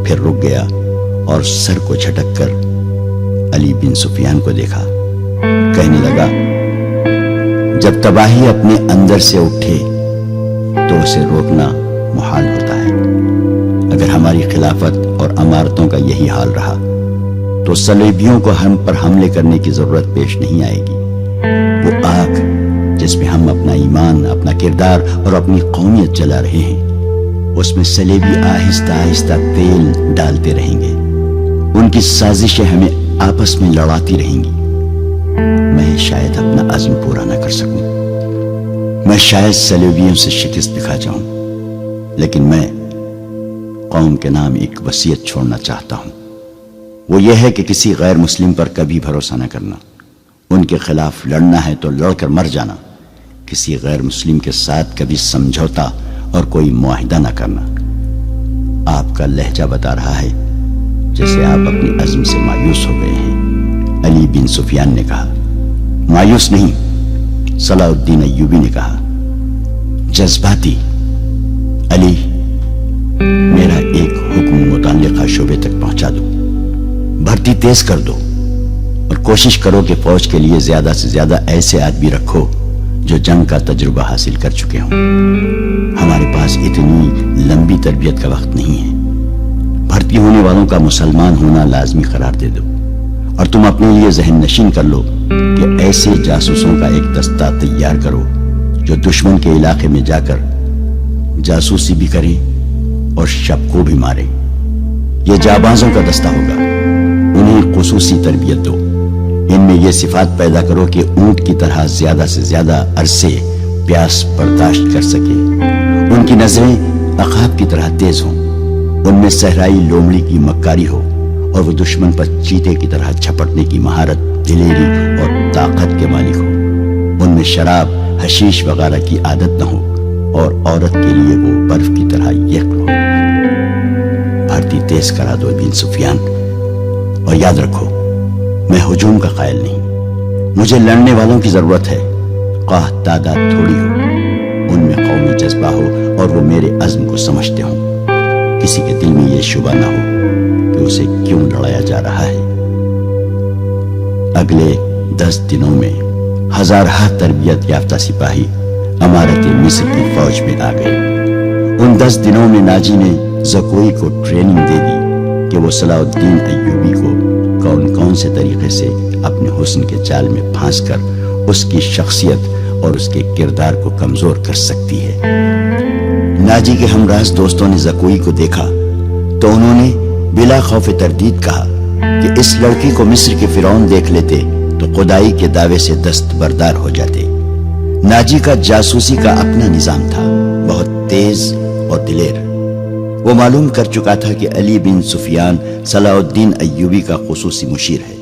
پھر رک گیا اور سر کو جھٹک کر علی بن سفیان کو دیکھا۔ کہنے لگا، جب تباہی اپنے اندر سے اٹھے تو اسے روکنا محال ہوتا ہے۔ اگر ہماری خلافت اور امارتوں کا یہی حال رہا تو صلیبیوں کو ہم پر حملے کرنے کی ضرورت پیش نہیں آئے گی۔ وہ آگ جس میں ہم اپنا ایمان، اپنا کردار اور اپنی قومیت جلا رہے ہیں، اس میں صلیبی آہستہ آہستہ تیل ڈالتے رہیں گے۔ ان کی سازشیں ہمیں آپس میں لڑاتی رہیں گی۔ میں شاید اپنا عزم پورا نہ کر سکوں، میں شاید صلیبیوں سے شکست دکھا جاؤں، لیکن میں قوم کے نام ایک وصیت چھوڑنا چاہتا ہوں۔ وہ یہ ہے کہ کسی غیر مسلم پر کبھی بھروسہ نہ کرنا۔ ان کے خلاف لڑنا ہے تو لڑ کر مر جانا۔ کسی غیر مسلم کے ساتھ کبھی سمجھوتا اور کوئی معاہدہ نہ کرنا۔ آپ کا لہجہ بتا رہا ہے جیسے آپ اپنی عزم سے مایوس ہو گئے ہیں، علی بن سفیان نے کہا۔ مایوس نہیں، صلاح الدین ایوبی نے کہا، جذباتی۔ علی، میرا ایک حکم متعلقہ شعبے تک پہنچا دو، بھرتی تیز کر دو اور کوشش کرو کہ فوج کے لیے زیادہ سے زیادہ ایسے آدمی رکھو جو جنگ کا تجربہ حاصل کر چکے ہوں۔ ہمارے پاس اتنی لمبی تربیت کا وقت نہیں ہے۔ بھرتی ہونے والوں کا مسلمان ہونا لازمی قرار دے دو، اور تم اپنے لیے ذہن نشین کر لو کہ ایسے جاسوسوں کا ایک دستہ تیار کرو جو دشمن کے علاقے میں جا کر جاسوسی بھی کریں اور شب کو بھی ماریں۔ یہ جابازوں کا دستہ ہوگا، انہیں خصوصی تربیت دو۔ ان میں یہ صفات پیدا کرو کہ اونٹ کی طرح زیادہ سے زیادہ عرصے پیاس برداشت کر سکے۔ ان کی نظریں عقاب کی طرح تیز ہوں، ان میں صحرائی لومڑی کی مکاری ہو اور وہ دشمن پر چیتے کی طرح جھپٹنے کی مہارت، دلیری اور طاقت کے مالک ہو۔ ان میں شراب، حشیش وغیرہ کی عادت نہ ہو اور عورت کے لیے وہ برف کی طرح یکل ہو۔ بھرتی تیز کرا دو بن سفیان، اور یاد رکھو میں ہجوم کا قائل نہیں، مجھے لڑنے والوں کی ضرورت ہے، خواہ تعداد تھوڑی ہو، ان میں قومی جذبہ ہو اور وہ میرے عزم کو سمجھتے ہوں۔ کسی کے دل میں یہ شبہ نہ ہو کہ اسے کیوں لڑایا جا رہا ہے۔ اگلے 10 دنوں میں ہزارہ تربیت یافتہ سپاہی امارت مصر کی فوج میں آ گئے۔ ان 10 دنوں میں ناجی نے زکوئی کو ٹریننگ دے دی کہ وہ صلاح الدین ایوبی کو کون کون سے طریقے سے اپنے حسن کے جال میں پھانس کر اس کی شخصیت اور اس کے کردار کو کمزور کر سکتی ہے۔ ناجی کے ہمراز دوستوں نے زکوئی کو دیکھا تو انہوں نے بلا خوف تردید کہا کہ اس لڑکی کو مصر کے فرعون دیکھ لیتے تو خدائی کے دعوے سے دستبردار ہو جاتے۔ ناجی کا جاسوسی کا اپنا نظام تھا، بہت تیز اور دلیر۔ وہ معلوم کر چکا تھا کہ علی بن سفیان صلاح الدین ایوبی کا خصوصی مشیر ہے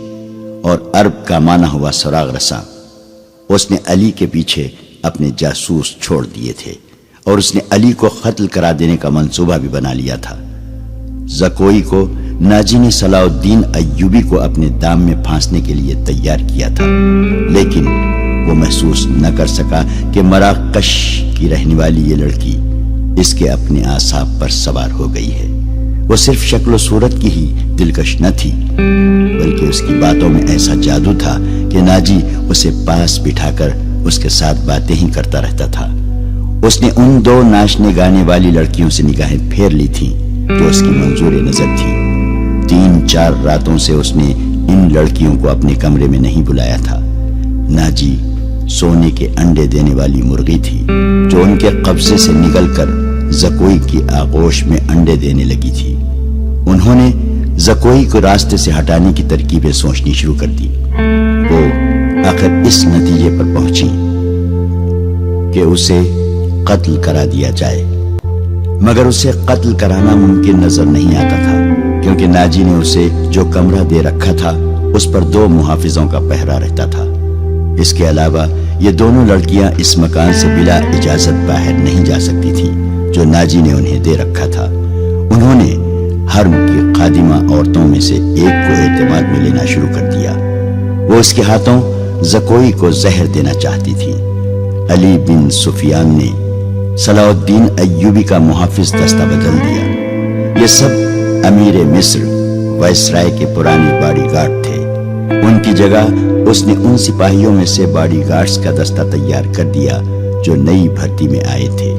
اور عرب کا مانا ہوا سراغ رساں۔ اس نے علی کے پیچھے اپنے جاسوس چھوڑ دیے تھے اور اس نے علی کو قتل کرا دینے کا منصوبہ بھی بنا لیا تھا۔ زکوئی کو ناجی نے صلاح الدین ایوبی کو اپنے دام میں پھانسنے کے لیے تیار کیا تھا، لیکن وہ محسوس نہ کر سکا کہ مراکش کی رہنے والی یہ لڑکی اس کے اپنے اعصاب پر سوار ہو گئی ہے۔ وہ صرف شکل و صورت کی ہی دلکش نہ تھی، بلکہ اس کی باتوں میں ایسا جادو تھا کہ ناجی اسے پاس بٹھا کر اس کے ساتھ باتیں ہی کرتا رہتا تھا۔ اس نے ان 2 ناچنے گانے والی لڑکیوں سے نگاہیں پھیر لی تھیں جو اس کی منظور نظر تھی۔ 3-4 راتوں سے اس نے ان لڑکیوں کو اپنے کمرے میں نہیں بلایا تھا۔ ناجی سونے کے انڈے دینے والی مرغی تھی جو ان کے قبضے سے نکل کر زکوئی کی آغوش میں انڈے دینے لگی تھی۔ انہوں نے زکوئی کو راستے سے ہٹانے کی ترکیبیں سوچنی شروع کر دی۔ وہ آخر اس نتیجے پر پہنچی کہ اسے قتل کرا دیا جائے۔ مگر اسے قتل کرانا ممکن نظر نہیں آتا تھا، کیونکہ ناجی نے اسے جو کمرہ دے رکھا تھا اس پر 2 محافظوں کا پہرا رہتا تھا۔ اس کے علاوہ یہ دونوں لڑکیاں اس مکان سے بلا اجازت باہر نہیں جا سکتی تھیں جو ناجی نے انہیں دے رکھا تھا۔ انہوں نے حرم کی خادمہ عورتوں میں سے ایک کو اعتماد میں لینا شروع کر دیا۔ وہ اس کے ہاتھوں زکوئی کو زہر دینا چاہتی تھی۔ علی بن سفیان نے صلاح الدین ایوبی کا محافظ دستہ بدل دیا۔ یہ سب امیر مصر وائسرائے کے پرانے باڈی گارڈ تھے۔ ان کی جگہ اس نے ان سپاہیوں میں سے باڈی گارڈز کا دستہ تیار کر دیا جو نئی بھرتی میں آئے تھے۔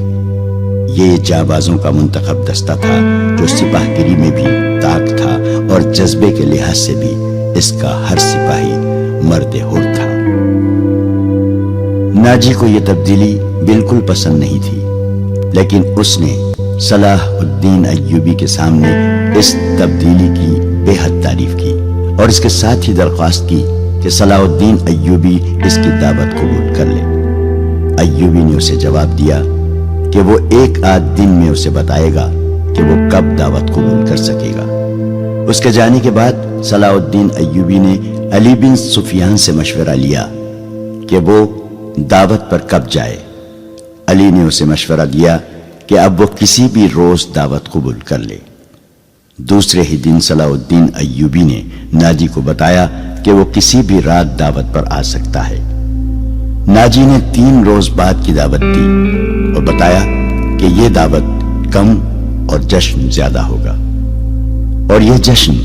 یہ جانبازوں کا منتخب دستہ تھا جو سپاہ گیری میں بھی طاق تھا اور جذبے کے لحاظ سے بھی اس کا ہر سپاہی مرد حر تھا۔ ناجی کو یہ تبدیلی بالکل پسند نہیں تھی، لیکن اس نے صلاح الدین ایوبی کے سامنے اس تبدیلی کی بے حد تعریف کی اور اس کے ساتھ ہی درخواست کی کہ صلاح الدین ایوبی اس کی دعوت قبول کر لے۔ ایوبی نے اسے جواب دیا کہ وہ 1 آدھ دن میں اسے بتائے گا کہ وہ کب دعوت قبول کر سکے گا۔ اس کے جانے کے بعد صلاح الدین ایوبی نے علی بن سفیان سے مشورہ لیا کہ وہ دعوت پر کب جائے۔ علی نے اسے مشورہ دیا کہ اب وہ کسی بھی روز دعوت قبول کر لے۔ دوسرے ہی دن صلاح الدین ایوبی نے ناجی کو بتایا کہ وہ کسی بھی رات دعوت پر آ سکتا ہے۔ ناجی نے 3 روز بعد کی دعوت دی اور بتایا کہ یہ دعوت کم اور جشن زیادہ ہوگا، اور یہ جشن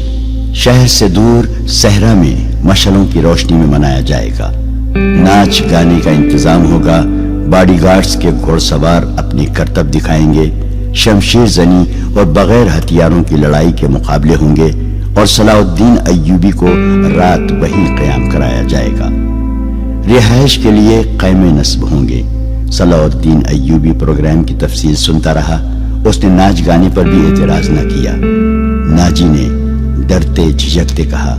شہر سے دور صحرا میں مشعلوں کی روشنی میں منایا جائے گا۔ ناچ گانے کا انتظام ہوگا، باڈی گارڈز کے گھوڑ سوار اپنی کرتب دکھائیں گے، شمشیر زنی اور بغیر ہتھیاروں کی لڑائی کے مقابلے ہوں گے، اور صلاح الدین ایوبی کو رات وہیں قیام کرایا جائے گا۔ رہائش کے لیے خیمے نصب ہوں گے۔ صلاح الدین ایوبی پروگرام کی تفصیل سنتا رہا۔ اس نے ناچ گانے پر بھی اعتراض نہ کیا۔ ناجی نے ڈرتے جھجکتے کہا،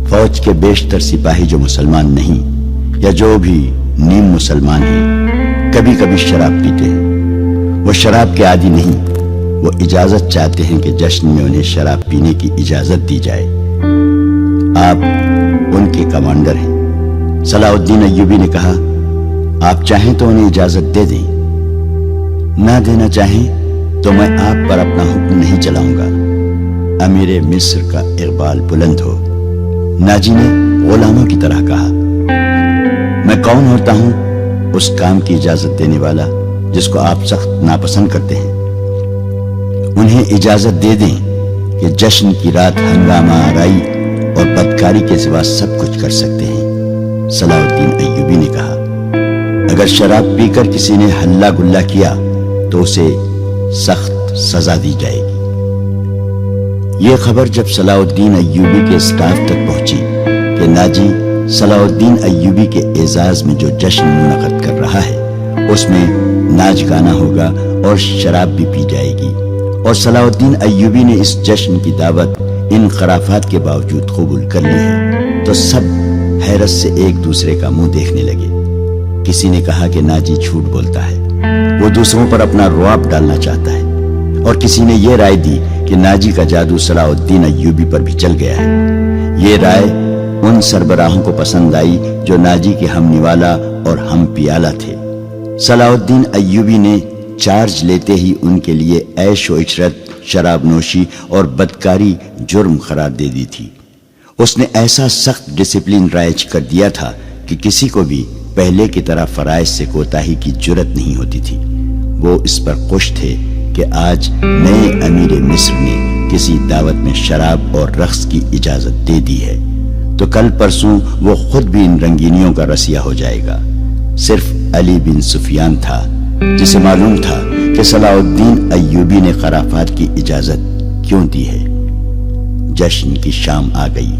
فوج کے بیشتر سپاہی جو مسلمان نہیں یا جو بھی نیم مسلمان ہیں کبھی کبھی شراب پیتے ہیں۔ وہ شراب کے عادی نہیں، وہ اجازت چاہتے ہیں کہ جشن میں انہیں شراب پینے کی اجازت دی جائے۔ آپ ان کے کمانڈر ہیں۔ صلاح الدین ایوبی نے کہا، آپ چاہیں تو انہیں اجازت دے دیں، نہ دینا چاہیں تو میں آپ پر اپنا حکم نہیں چلاؤں گا۔ امیر مصر کا اقبال بلند ہو۔ ناجی نے غلاموں کی طرح کہا، میں کون ہوتا ہوں اس کام کی اجازت دینے والا جس کو آپ سخت ناپسند کرتے ہیں؟ انہیں اجازت دے دیں کہ جشن کی رات ہنگامہ آرائی اور بدکاری کے سوا سب کچھ کر سکتے ہیں۔ صلاح الدین ایوبی نے کہا، اگر شراب پی کر کسی نے ہلا گلا کیا تو اسے سخت سزا دی جائے گی۔ یہ خبر جب صلاح الدین ایوبی کے اسٹاف تک پہنچی کہ ناجی صلاح الدین ایوبی کے اعزاز میں جو جشن منعقد کر رہا ہے اس میں ناچ گانا ہوگا اور شراب بھی پی جائے گی، اور صلاح الدین ایوبی نے اس جشن کی دعوت ان خرافات کے باوجود قبول کر لی ہے، تو سب حیرت سے ایک دوسرے کا منہ دیکھنے لگے۔ کسی نے کہا کہ ناجی جھوٹ بولتا ہے، وہ دوسروں پر اپنا رعب ڈالنا چاہتا ہے، اور کسی نے یہ رائے دی کہ ناجی کا جادو صلاح الدین ایوبی پر بھی چل گیا ہے۔ یہ رائے ان سربراہوں کو پسند آئی جو ناجی کے ہم نوالا اور ہم پیالہ تھے۔ صلاح الدین ایوبی نے چارج لیتے ہی ان کے لیے عیش و عشرت، شراب نوشی اور بدکاری جرم قرار دے دی تھی۔ اس نے ایسا سخت ڈسپلن رائج کر دیا تھا کہ کسی کو بھی پہلے کی طرح فرائض سے کوتاہی کی جرت نہیں ہوتی تھی۔ وہ اس پر خوش تھے کہ آج نئے امیر مصر نے کسی دعوت میں شراب اور رقص کی اجازت دے دی ہے، تو کل پرسوں وہ خود بھی ان رنگینیوں کا رسیہ ہو جائے گا۔ صرف علی بن سفیان تھا جسے معلوم تھا کہ صلاح الدین ایوبی نے خرافات کی اجازت کیوں دی ہے۔ جشن کی شام آ گئی۔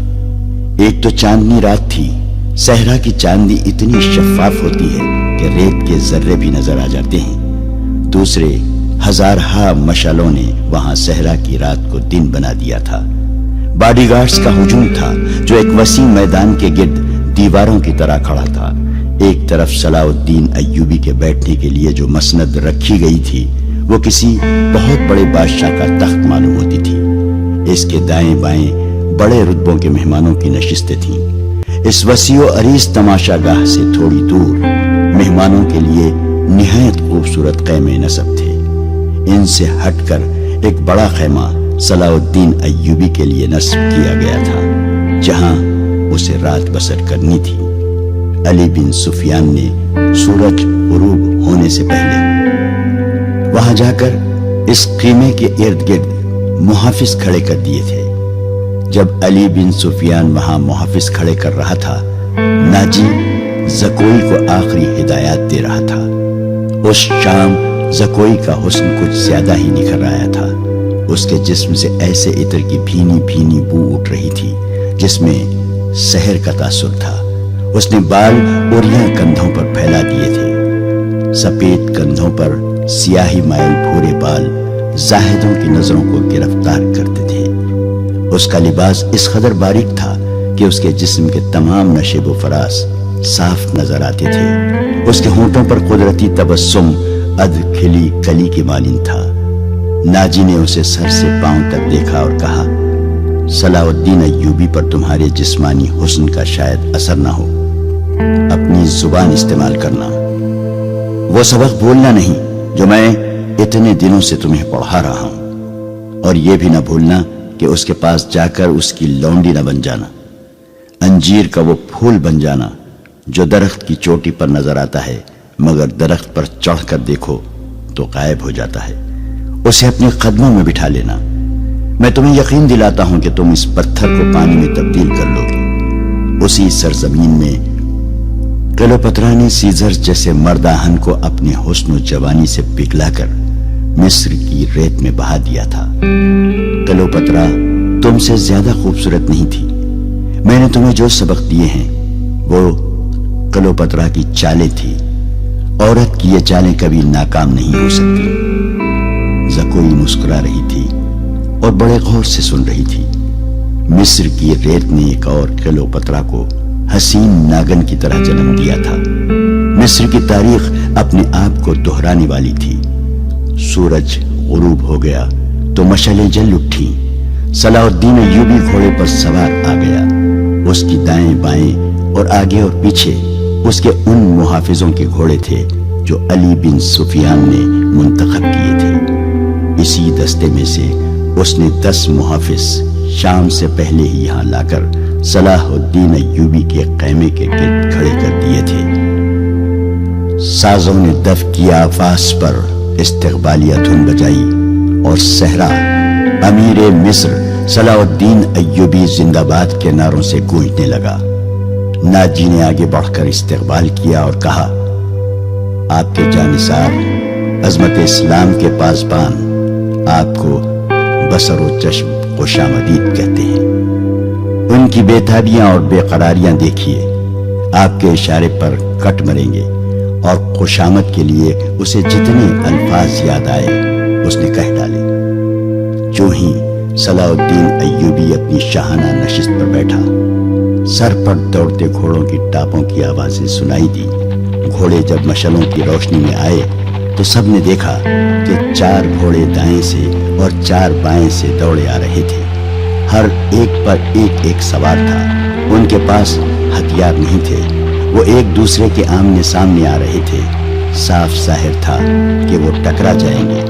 ایک تو چاندنی رات تھی۔ صحرا کی چاندنی اتنی شفاف ہوتی ہے کہ ریت کے ذرے بھی نظر آ جاتے ہیں۔ دوسرے ہزارہا مشعلوں نے وہاں صحرا کی رات کو دن بنا دیا تھا۔ باڈی گارڈز کا ہجوم تھا جو ایک وسیع میدان کے گرد دیواروں کی طرح کھڑا تھا۔ ایک طرف صلاح الدین ایوبی کے بیٹھنے کے لیے جو مسند رکھی گئی تھی وہ کسی بہت بڑے بادشاہ کا تخت معلوم ہوتی تھی۔ اس کے دائیں بائیں بڑے رتبوں کے مہمانوں کی نشستیں تھیں۔ اس وسیع و عریض تماشا گاہ سے تھوڑی دور مہمانوں کے لیے نہایت خوبصورت خیمے نصب تھے۔ ان سے ہٹ کر ایک بڑا خیمہ صلاح الدین ایوبی کے لیے نصب کیا گیا تھا، جہاں اسے رات بسر کرنی تھی۔ علی بن سفیان نے سورج غروب ہونے سے پہلے وہاں جا کر اس خیمے کے ارد گرد محافظ کھڑے کر دیے تھے۔ جب علی بن سفیان وہاں محافظ کھڑے کر رہا تھا، ناجی زکوئی کو آخری ہدایات دے رہا تھا۔ اس شام زکوئی کا حسن کچھ زیادہ ہی نکھر آیا تھا۔ اس کے جسم سے ایسے عطر کی بھینی بھینی بو اٹھ رہی تھی جس میں سحر کا تاثر تھا۔ اس نے بال اوریاں کندھوں پر پھیلا دیے تھے۔ سفید کندھوں پر سیاہی مائل بھورے بال زاہدوں کی نظروں کو گرفتار کرتے تھے۔ اس کا لباس اس قدر باریک تھا کہ اس کے جسم کے تمام نشیب و فراز صاف نظر آتے تھے۔ اس کے ہونٹوں پر قدرتی تبسم ادھ کھلی کلی کی مانند تھا۔ ناجی نے اسے سر سے پاؤں تک دیکھا اور کہا، صلاح الدین ایوبی پر تمہارے جسمانی حسن کا شاید اثر نہ ہو، اپنی زبان استعمال کرنا۔ وہ سبق بولنا نہیں جو میں اتنے دنوں سے تمہیں پڑھا رہا ہوں، اور یہ بھی نہ بھولنا کہ اس کے پاس جا کر اس کی لونڈی نہ بن جانا، انجیر کا وہ پھول بن جانا جو درخت کی چوٹی پر نظر آتا ہے مگر درخت پر چڑھ کر دیکھو تو غائب ہو جاتا ہے۔ اسے اپنے قدموں میں بٹھا لینا۔ میں تمہیں یقین دلاتا ہوں کہ تم اس پتھر کو پانی میں تبدیل کر لو گے۔ اسی سرزمین میں کلیوپاترا نے سیزر جیسے مرداہن کو اپنے حسن و جوانی سے پگھلا کر مصر کی ریت میں بہا دیا تھا۔ کلیوپاترا تم سے زیادہ خوبصورت نہیں تھی۔ میں نے تمہیں جو سبق دیے ہیں وہ کلیوپاترا کی چالیں تھی۔ عورت کی یہ چالیں کبھی ناکام نہیں ہو سکتی۔ زکوئی مسکرا رہی تھی اور بڑے غور سے سن رہی تھی۔ مصر کی ریت نے ایک اور کلیوپاترا کو حسین ناگن کی طرح جنم دیا تھا۔ مصر کی تاریخ اپنے آپ کو دہرانے والی تھی۔ سورج غروب ہو گیا تو مشعلیں جل اٹھی۔ صلاح الدین ایوبی گھوڑے پر سوار آ گیا۔ اس کی دائیں بائیں اور آگے اور پیچھے اس کے ان محافظوں کے گھوڑے تھے جو علی بن سفیان نے منتخب کیے تھے۔ اسی دستے میں سے اس نے 10 محافظ شام سے پہلے ہی یہاں لا کر صلاح الدین ایوبی کے خیمے کے گرد کھڑے کر دیے تھے۔ سازوں نے دف کی آواز پر استقبالیہ دھن بجائی اور صحرا امیر مصر صلاح الدین ایوبی زندہ باد کے نعروں سے گونجنے لگا۔ ناجی نے آگے بڑھ کر استقبال کیا اور کہا، آپ کے جانثار عظمت اسلام کے پاسبان آپ کو بصر و چشم خوش آمدید کہتے ہیں۔ ان کی بے تابیاں اور بے قراریاں دیکھیے، آپ کے اشارے پر کٹ مریں گے، اور خوش آمد کے لیے اسے جتنے الفاظ یاد آئے اس نے کہہ ڈالے۔ جو ہی صلاح الدین ایوبی اپنی شاہانہ نشست پر بیٹھا، سر پر دوڑتے گھوڑوں کی ٹاپوں کی آوازیں سنائی دی۔ گھوڑے جب مشعلوں کی روشنی میں آئے تو سب نے دیکھا کہ 4 گھوڑے دائیں سے اور 4 بائیں سے دوڑے آ رہے تھے۔ ہر ایک پر ایک ایک سوار تھا۔ ان کے پاس ہتھیار نہیں تھے، وہ ایک دوسرے کے آمنے سامنے آ رہے تھے۔ صاف ظاہر تھا کہ وہ ٹکرا جائیں گے۔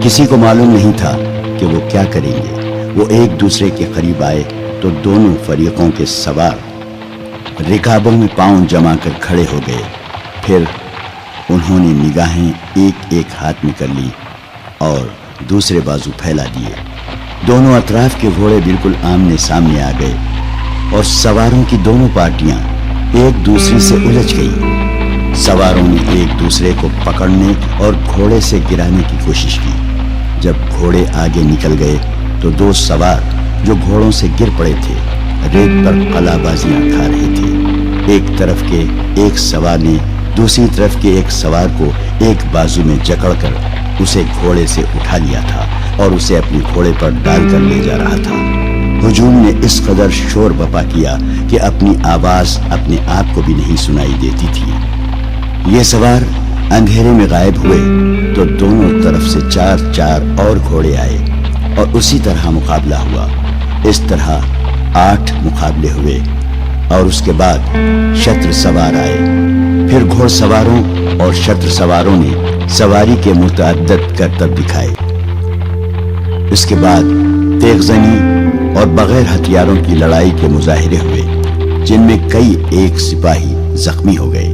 کسی کو معلوم نہیں تھا کہ وہ کیا کریں گے۔ وہ ایک دوسرے کے قریب آئے تو دونوں فریقوں کے سوار رکابوں میں پاؤں جما کر کھڑے ہو گئے۔ پھر انہوں نے نگاہیں ایک ایک ہاتھ میں کر لی اور دوسرے بازو پھیلا دیے۔ دونوں اطراف کے گھوڑے بالکل آمنے سامنے آ گئے اور سواروں کی دونوں پارٹیاں ایک دوسری سے الجھ گئیں۔ سواروں نے ایک دوسرے کو پکڑنے اور گھوڑے سے گرانے کی کوشش کی۔ جب گھوڑے آگے نکل گئے تو 2 سوار جو گھوڑوں سے گر پڑے تھے ریت پر قلع بازیاں کھا رہے تھے۔ ایک طرف کے ایک سوار نے دوسری طرف کے ایک سوار کو ایک بازو میں جکڑ کر اسے گھوڑے سے اٹھا لیا تھا اور اسے اپنے گھوڑے پر ڈال کر لے جا رہا تھا۔ ہجوم نے اس قدر شور بپا کیا کہ اپنی آواز اپنے آپ کو بھی نہیں سنائی دیتی تھی۔ یہ سوار اندھیرے میں غائب ہوئے تو دونوں طرف سے 4 اور گھوڑے آئے اور اسی طرح مقابلہ ہوا۔ اس طرح 8 مقابلے ہوئے اور اس کے بعد شتر سوار آئے۔ پھر گھوڑ سواروں اور شتر سواروں نے سواری کے متعدد کرتب دکھائے۔ اس کے بعد تیغ زنی اور بغیر ہتھیاروں کی لڑائی کے مظاہرے ہوئے، جن میں کئی ایک سپاہی زخمی ہو گئے۔